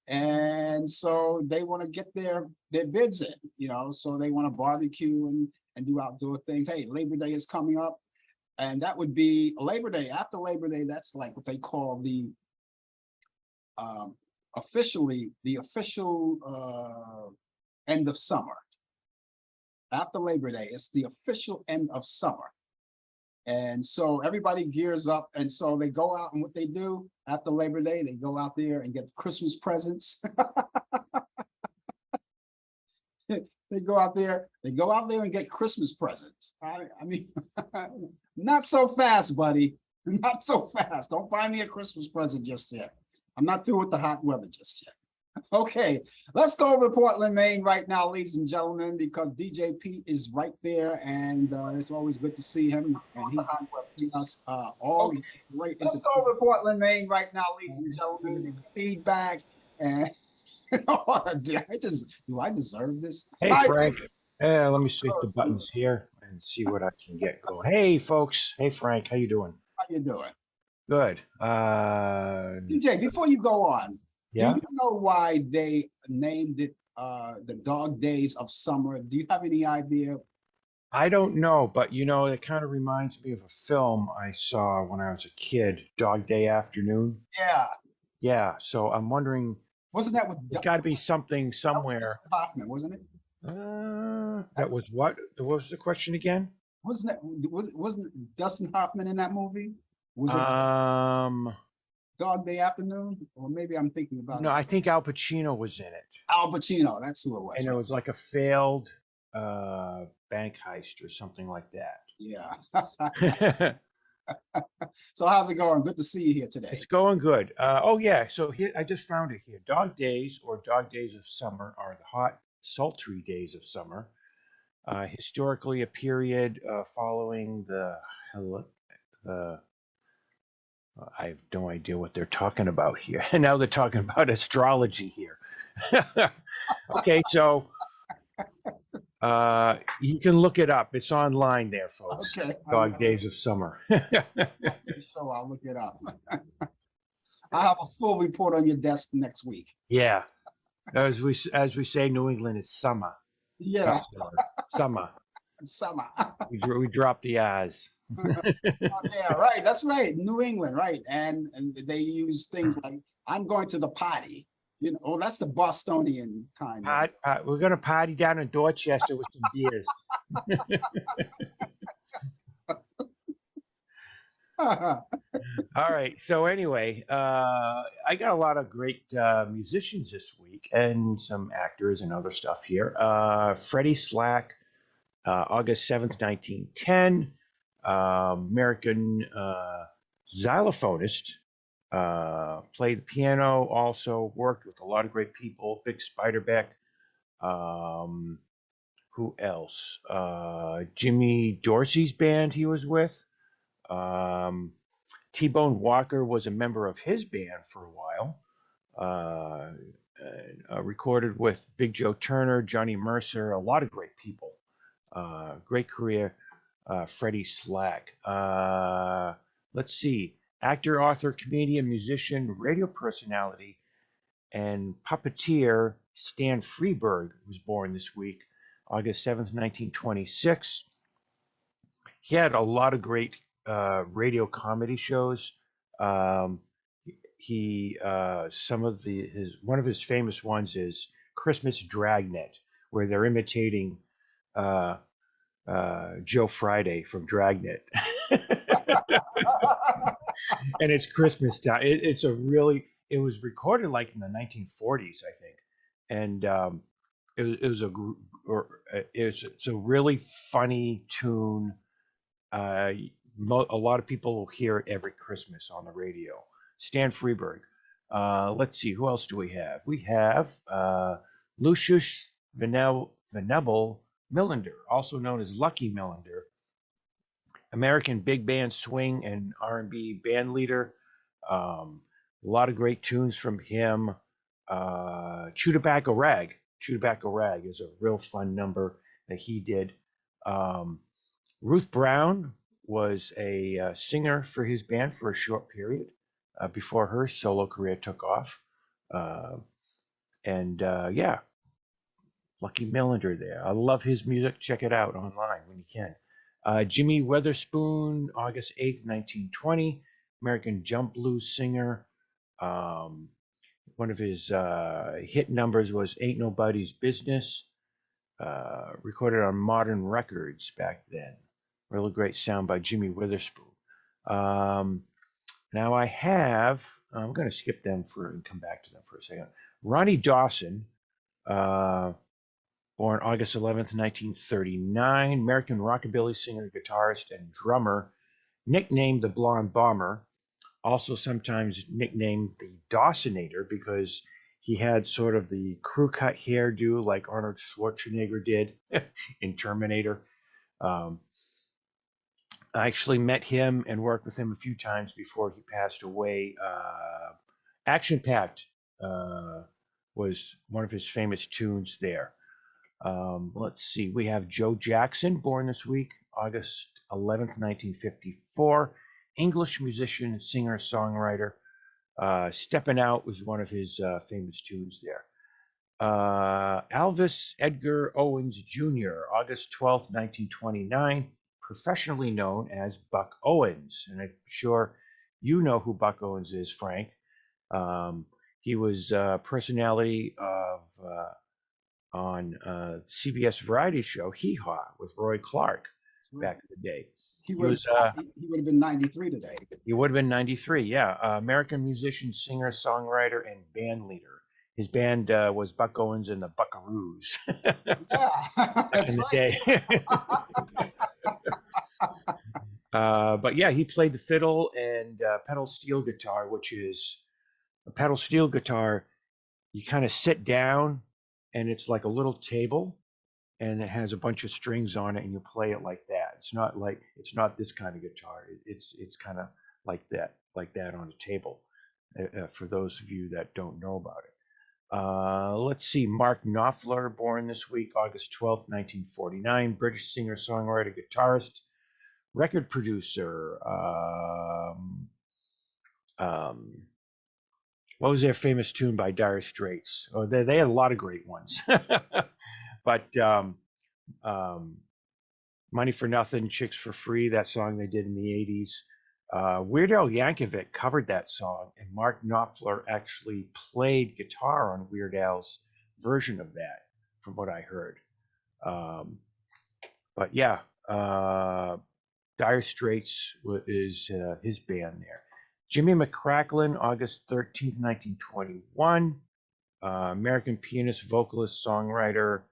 And so they want to get their bids in, so they want to barbecue and do outdoor things. Hey, Labor Day is coming up. and that would be Labor Day. After Labor Day, that's like what they call the officially the official end of summer. After Labor Day, it's the official end of summer. And so everybody gears up, and so they go out, and what they do after Labor Day, they go out there and get Christmas presents. They go out there and get Christmas presents. I mean, not so fast, buddy. Not so fast. Don't buy me a Christmas present just yet. I'm not through with the hot weather just yet. Okay, let's go over to Portland, Maine right now, ladies and gentlemen, because DJ Pete is right there, and it's always good to see him. And he's giving us all great. Let's go over to Portland, Maine right now, ladies and gentlemen. Feedback and do I deserve this? Hey, Frank. Let me switch the buttons here and see what I can get going. Hey, folks. Hey, Frank. How you doing? How you doing? Good. DJ, before you go on, yeah? Do you know why they named it the Dog Days of Summer? Do you have any idea? I don't know, but you know, it kind of reminds me of a film I saw when I was a kid, Dog Day Afternoon. Yeah. Yeah. So I'm wondering. Wasn't that with? It's got to be something somewhere. Dustin Hoffman, wasn't it? That was what? What was the question again? Wasn't Dustin Hoffman in that movie? Was it Dog Day Afternoon? Or maybe I'm thinking about No, I think Al Pacino was in it. Al Pacino, that's who it was. And it was like a failed bank heist or something like that. Yeah. So how's it going? Good to see you here today. It's going good. Oh yeah, so here I just found it here. Dog days or dog days of summer are the hot, sultry days of summer. Historically, a period following the I have no idea what they're talking about here. And now they're talking about astrology here. Okay, so you can look it up. It's online there, folks. Okay. Dog Days of Summer. So I'll look it up. I'll have a full report on your desk next week. Yeah. As we say, New England is summer. Yeah. Summer. Summer. We drop the I's. Yeah, right. That's right. New England, right? And they use things like "I'm going to the party." You know, oh, that's the Bostonian kind. We're gonna party down in Dorchester with some beers. All right. So anyway, I got a lot of great musicians this week and some actors and other stuff here. Freddie Slack, August 7th, 1910. American xylophonist, played the piano, also worked with a lot of great people. Big Spiderbeck. Who else? Jimmy Dorsey's band he was with. T-Bone Walker was a member of his band for a while. Recorded with Big Joe Turner, Johnny Mercer, a lot of great people. Great career. Freddie Slack. Let's see. Actor, author, comedian, musician, radio personality, and puppeteer Stan Freberg was born this week, August 7th, 1926. He had a lot of great radio comedy shows. One of his famous ones is Christmas Dragnet, where they're imitating Joe Friday from Dragnet. And it's Christmas time. It was recorded like in the 1940s, I think. And it's a really funny tune. A lot of people will hear it every Christmas on the radio. Stan Freberg. Let's see, who else do we have? We have Lucius Venable Millender, also known as Lucky Millender, American big band swing and R&B band leader. A lot of great tunes from him. Chew Tobacco Rag. Chew Tobacco Rag is a real fun number that he did. Ruth Brown was a singer for his band for a short period before her solo career took off. Yeah, Lucky Millender there. I love his music. Check it out online when you can. Jimmy Witherspoon, August 8th, 1920, American jump blues singer. One of his hit numbers was Ain't Nobody's Business, recorded on Modern Records back then. Really great sound by Jimmy Witherspoon. Now I have, I'm going to skip them and come back to them for a second. Ronnie Dawson, born August 11th, 1939, American rockabilly singer, guitarist, and drummer, nicknamed the Blonde Bomber, also sometimes nicknamed the Dawsonator because he had sort of the crew cut hairdo like Arnold Schwarzenegger did in Terminator. I actually met him and worked with him a few times before he passed away. Action Packed was one of his famous tunes there. Let's see, we have Joe Jackson, born this week, August 11th, 1954. English musician, singer, songwriter. Steppin' Out was one of his famous tunes there. Alvis Edgar Owens Jr., August 12th, 1929, professionally known as Buck Owens. And I'm sure you know who Buck Owens is, Frank. He was a personality of on CBS variety show Hee Haw with Roy Clark back in the day. He would have been 93 today. He would have been 93, yeah. American musician, singer, songwriter, and band leader. His band was Buck Owens and the Buckaroos. Yeah, that's in the right. day. But yeah, he played the fiddle and pedal steel guitar, which is a pedal steel guitar. You kind of sit down and it's like a little table and it has a bunch of strings on it and you play it like that. It's not this kind of guitar. It's kind of like that on a table, for those of you that don't know about it. Let's see, Mark Knopfler, born this week, August 12th, 1949, British singer, songwriter, guitarist, record producer. What was their famous tune by Dire Straits? Oh, they had a lot of great ones. But Money for Nothing, Chicks for Free, that song they did in the 80s. Weird Al Yankovic covered that song, and Mark Knopfler actually played guitar on Weird Al's version of that, from what I heard. But yeah, Dire Straits is his band there. Jimmy McCracklin, August 13th, 1921. American pianist, vocalist, songwriter.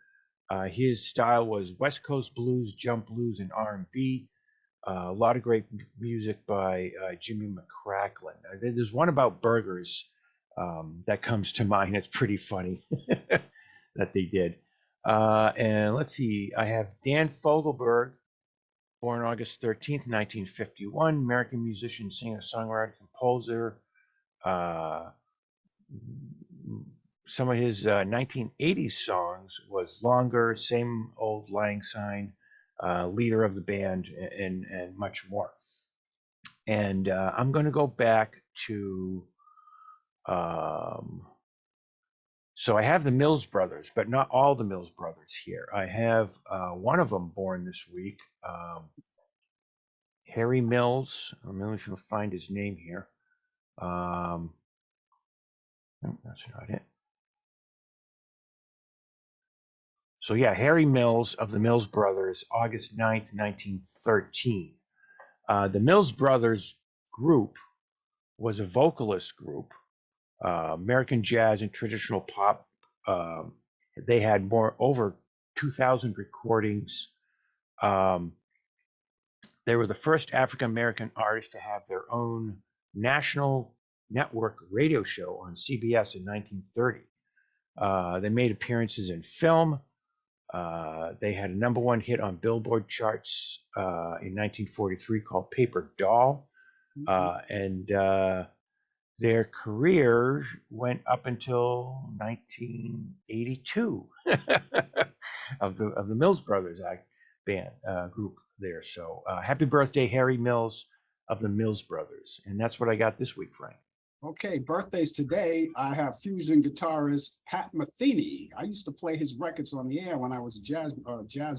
His style was West Coast blues, jump blues, and R&B. A lot of great music by Jimmy McCracklin. There's one about burgers that comes to mind. It's pretty funny that they did. And let's see, I have Dan Fogelberg, born August 13th, 1951, American musician, singer, songwriter, composer. Some of his 1980s songs was Longer, Same Old Lang Syne, leader of the band, and much more. And I'm going to go back to, so I have the Mills Brothers, but not all the Mills Brothers here. I have one of them born this week, Harry Mills. Let me see if I can find his name here. No, that's not it. So yeah, Harry Mills of the Mills Brothers, August 9th, 1913. The Mills Brothers group was a vocalist group, American jazz and traditional pop. They had over 2,000 recordings. They were the first African American artists to have their own national network radio show on CBS in 1930. They made appearances in film. They had a #1 hit on Billboard charts in 1943 called Paper Doll. And their career went up until 1982 of the Mills Brothers band group there. So happy birthday, Harry Mills of the Mills Brothers. And that's what I got this week, Frank. Okay, birthdays today. I have fusion guitarist Pat Metheny. I used to play his records on the air when I was a jazz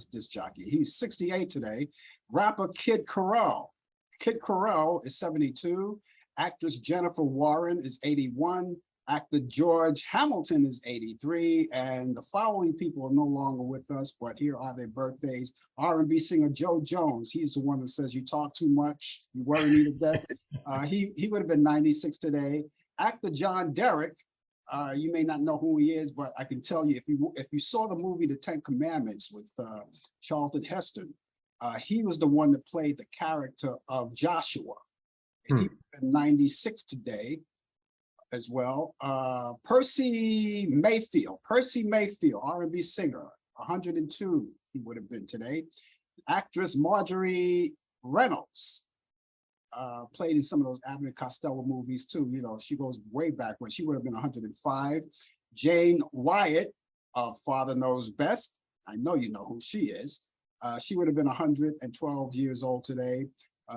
disc jockey. He's 68 today. Rapper Kid Corral. Kid Corral is 72. Actress Jennifer Warren is 81. Actor George Hamilton is 83. And the following people are no longer with us, but here are their birthdays. R&B singer Joe Jones. He's the one that says, "You talk too much, you worry me to death." He would have been 96 today. Actor John Derek, you may not know who he is, but I can tell you, if you saw the movie The Ten Commandments with Charlton Heston, he was the one that played the character of Joshua. And he would have been 96 today as well. Percy Mayfield, R&B singer, 102 he would have been today. Actress Marjorie Reynolds, played in some of those Abbott and Costello movies too. You know, she goes way back when she would have been 105. Jane Wyatt, Father Knows Best. I know you know who she is. She would have been 112 years old today.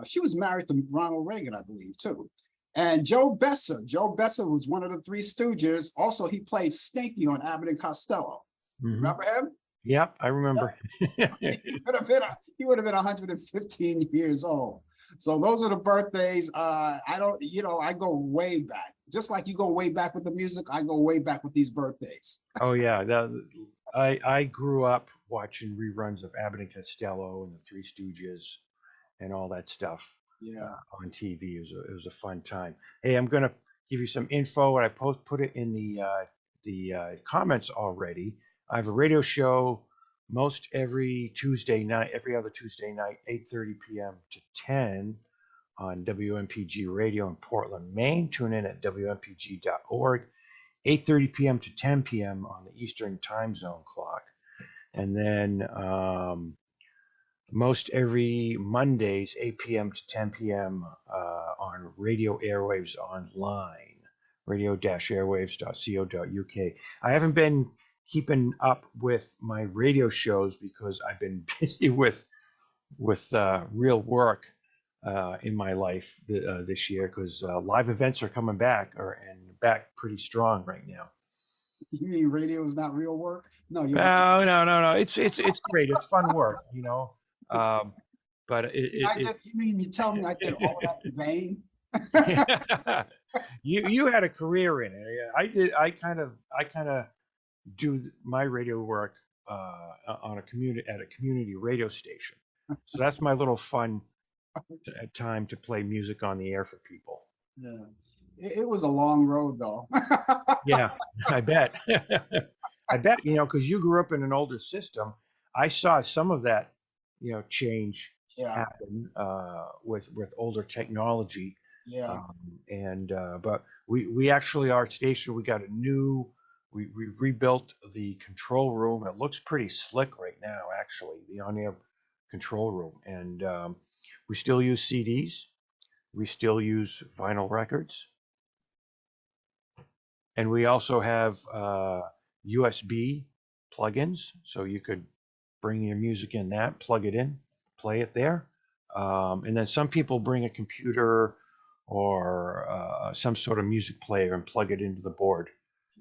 She was married to Ronald Reagan, I believe, too. And Joe Besser. Joe Besser was one of the Three Stooges. Also, he played Stinky on Abbott and Costello. Remember him? Yep, I remember. Yep. He would have been 115 years old. So those are the birthdays. I go way back. Just like you go way back with the music, I go way back with these birthdays. Oh yeah, I grew up watching reruns of Abbott and Costello and the Three Stooges and all that stuff. Yeah. On TV. It was a fun time. Hey, I'm gonna give you some info, and I put it in the comments already. I have a radio show most every Tuesday night, every other Tuesday night, 8:30 p.m. to 10 on WMPG Radio in Portland, Maine. Tune in at WMPG.org, 8:30 p.m. to 10 p.m. on the Eastern Time Zone clock. And then most every Mondays, 8 p.m. to 10 p.m. On radio airwaves online, radio-airwaves.co.uk. I haven't been keeping up with my radio shows because I've been busy with real work in my life this year, because live events are coming back and back pretty strong right now. You mean radio is not real work? No, No. It's great. It's fun work, you know. But you mean you tell me I did all that in vain? you had a career in it. I did. I kind of do my radio work on at a community radio station. So that's my little fun time to play music on the air for people. Yeah, it was a long road though. Yeah, I bet. I bet, you know, because you grew up in an older system. I saw some of that, you know, change happen with older technology. Yeah. But we actually, our station, we got we rebuilt the control room. It looks pretty slick right now, actually, the on-air control room. And we still use CDs. We still use vinyl records. And we also have USB plugins, so you could bring your music in that, plug it in, play it there. And then some people bring a computer or some sort of music player and plug it into the board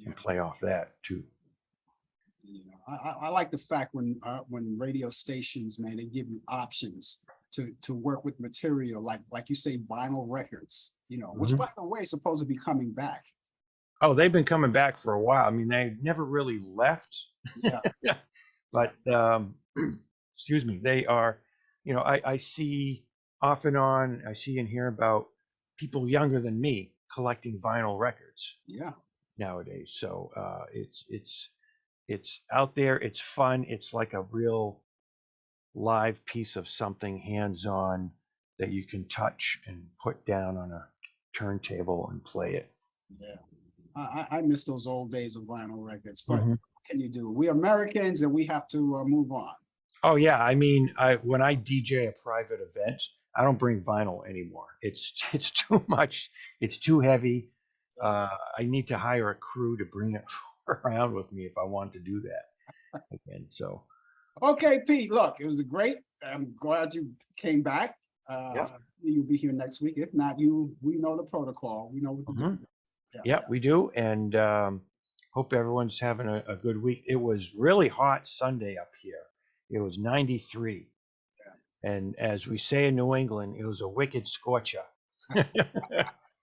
and play off that too. You know, I like the fact when radio stations, man, they give you options to work with material like you say, vinyl records, you know, which by the way is supposed to be coming back. Oh, they've been coming back for a while. I mean, they never really left. Yeah. But excuse me, they are, you know, I see off and on, I see and hear about people younger than me collecting vinyl records. Yeah. Nowadays. So it's out there, it's fun, it's like a real live piece of something hands-on that you can touch and put down on a turntable and play it. Yeah. I miss those old days of vinyl records, but what can you do? We're Americans and we have to move on. Oh yeah, I mean, when I DJ a private event, I don't bring vinyl anymore. It's too much. It's too heavy. I need to hire a crew to bring it around with me if I want to do that again. So. Okay, Pete. Look, it was great. I'm glad you came back. You'll be here next week. If not, we know the protocol. We know what to do. Yeah, we do. And hope everyone's having a good week. It was really hot Sunday up here. It was 93. And as we say in New England, it was a wicked scorcher.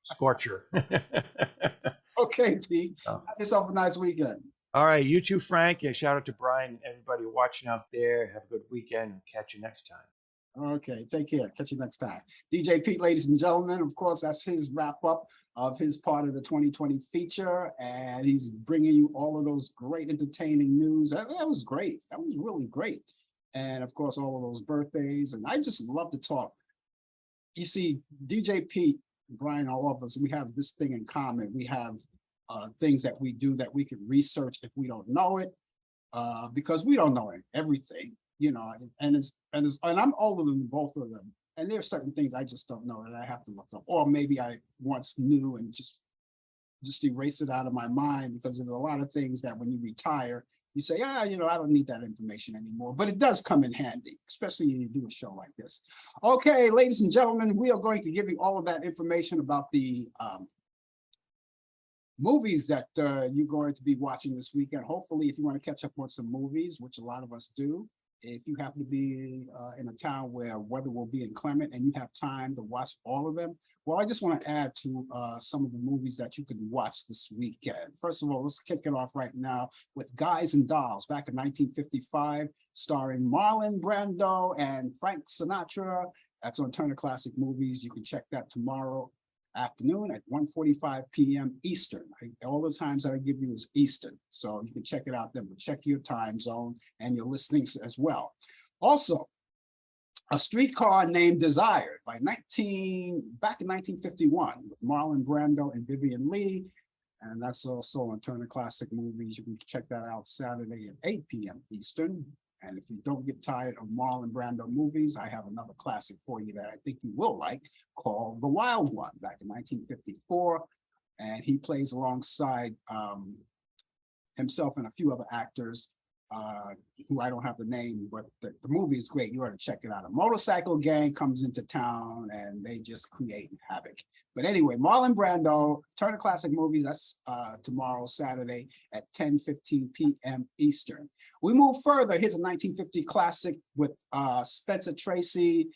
Scorcher. Okay, Pete. Oh. Have yourself a nice weekend. All right, you too, Frank. Yeah, shout out to Brian, everybody watching out there. Have a good weekend. Catch you next time. Okay, take care. Catch you next time. DJ Pete, ladies and gentlemen, of course, that's his wrap up of his part of the 2020 feature. And he's bringing you all of those great entertaining news. That was great. That was really great. And of course, all of those birthdays. And I just love to talk. You see, DJ Pete, Brian, all of us, we have this thing in common. We have things that we do that we can research if we don't know it, because we don't know everything, you know, and I'm older than both of them. And there's certain things I just don't know that I have to look up, or maybe I once knew and just erase it out of my mind, because there's a lot of things that when you retire, you say, you know, I don't need that information anymore, but it does come in handy, especially when you do a show like this. Okay, ladies and gentlemen, we are going to give you all of that information about the movies that you're going to be watching this weekend. Hopefully, if you want to catch up on some movies, which a lot of us do, if you happen to be in a town where weather will be inclement and you have time to watch all of them, well, I just want to add to some of the movies that you can watch this weekend. First of all, let's kick it off right now with Guys and Dolls, back in 1955, starring Marlon Brando and Frank Sinatra. That's on Turner Classic Movies. You can check that tomorrow afternoon at 1:45 p.m. Eastern. All the times that I give you is Eastern, so you can check it out then, but check your time zone and your listings as well. Also, A Streetcar Named Desire back in 1951 with Marlon Brando and Vivian Leigh, and that's also on Turner Classic Movies. You can check that out Saturday at 8 p.m. Eastern. And if you don't get tired of Marlon Brando movies, I have another classic for you that I think you will like, called The Wild One, back in 1954. And he plays alongside himself and a few other actors who I don't have the name, but the movie is great. You ought to check it out. A motorcycle gang comes into town and they just create havoc. But anyway, Marlon Brando, Turner Classic Movies, that's tomorrow, Saturday at 10:15 p.m. Eastern. We move further. Here's a 1950 classic with Spencer Tracy,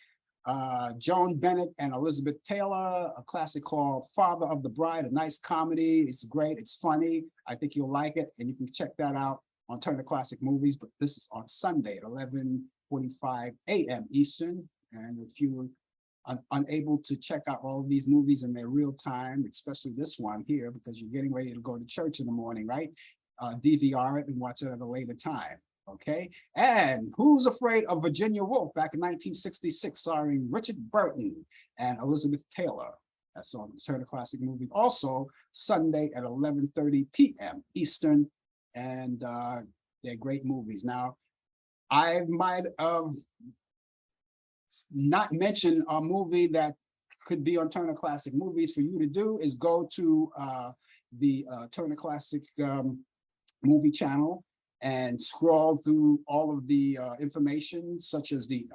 Joan Bennett, and Elizabeth Taylor, a classic called Father of the Bride, a nice comedy. It's great. It's funny. I think you'll like it. And you can check that out on Turner Classic Movies, but this is on Sunday at 11:45 a.m. Eastern. And if you are unable to check out all of these movies in their real time, especially this one here, because you're getting ready to go to church in the morning, right? DVR it and watch it at a later time, okay? And Who's Afraid of Virginia Woolf, back in 1966, starring Richard Burton and Elizabeth Taylor. That's on Turner Classic Movie. Also, Sunday at 11:30 p.m. Eastern. And they're great movies. Now, I might not mention a movie that could be on Turner Classic Movies. For you to do is go to the Turner Classic Movie channel and scroll through all of the information, such as the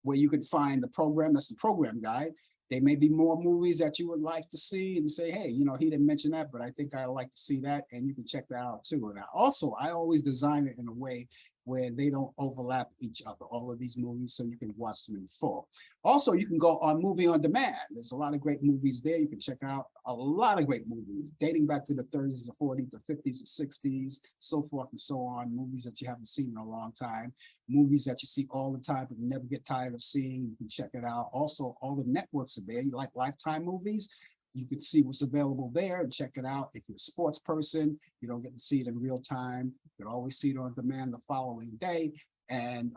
where you can find the program. That's the program guide. There may be more movies that you would like to see and say, hey, you know, he didn't mention that, but I think I'd like to see that. And you can check that out too. And I always design it in a way where they don't overlap each other, all of these movies, so you can watch them in full. Also, you can go on Movie on Demand. There's a lot of great movies there. You can check out a lot of great movies dating back to the 30s, the 40s, the 50s, the 60s, so forth and so on. Movies that you haven't seen in a long time, movies that you see all the time but you never get tired of seeing. You can check it out. Also, all the networks are there. You like Lifetime movies? You can see what's available there and check it out. If you're a sports person, you don't get to see it in real time. You can always see it on demand the following day, and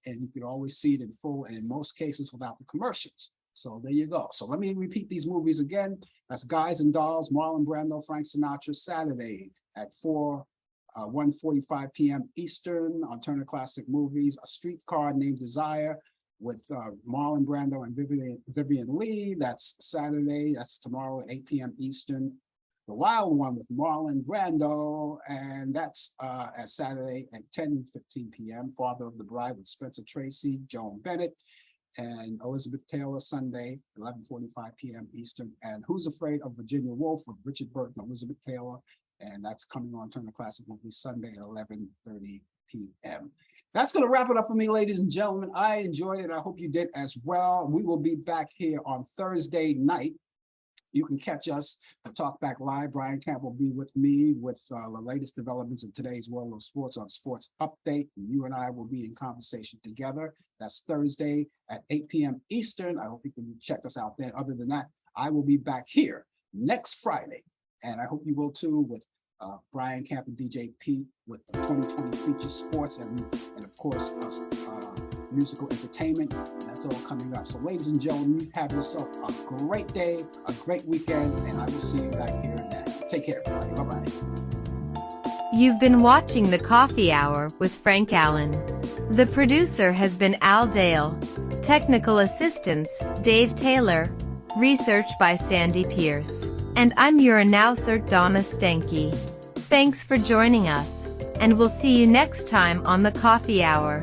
you can always see it in full, and in most cases without the commercials. So there you go. So let me repeat these movies again. That's Guys and Dolls, Marlon Brando, Frank Sinatra, Saturday at 1:45 p.m. Eastern on Turner Classic Movies. A Streetcar Named Desire with Marlon Brando and Vivian Leigh. That's Saturday. That's tomorrow at 8 p.m. Eastern. The Wild One with Marlon Brando, and that's at Saturday at 10:15 p.m. Father of the Bride with Spencer Tracy, Joan Bennett, and Elizabeth Taylor Sunday, 11:45 p.m. Eastern, and Who's Afraid of Virginia Woolf with Richard Burke and Elizabeth Taylor, and that's coming on Turner Classic Movie Sunday at 11:30 p.m. That's going to wrap it up for me, ladies and gentlemen. I enjoyed it. I hope you did as well. We will be back here on Thursday night. You can catch us for Talk Back Live. Brian Camp will be with me with the latest developments in today's world of sports on Sports Update. You and I will be in conversation together. That's Thursday at 8 p.m. Eastern. I hope you can check us out there. Other than that, I will be back here next Friday. And I hope you will too, with Brian Camp and DJ Pete with the 2020 feature sports and of course musical entertainment. And that's all coming up. So ladies and gentlemen, you have yourself a great day, a great weekend, and I will see you back here then. Take care, everybody. Bye-bye. You've been watching The Coffee Hour with Frank Allan. The producer has been Al Dale. Technical assistance, Dave Taylor. Research by Sandy Pierce. And I'm your announcer, Donna Stenke. Thanks for joining us, and we'll see you next time on The Coffee Hour.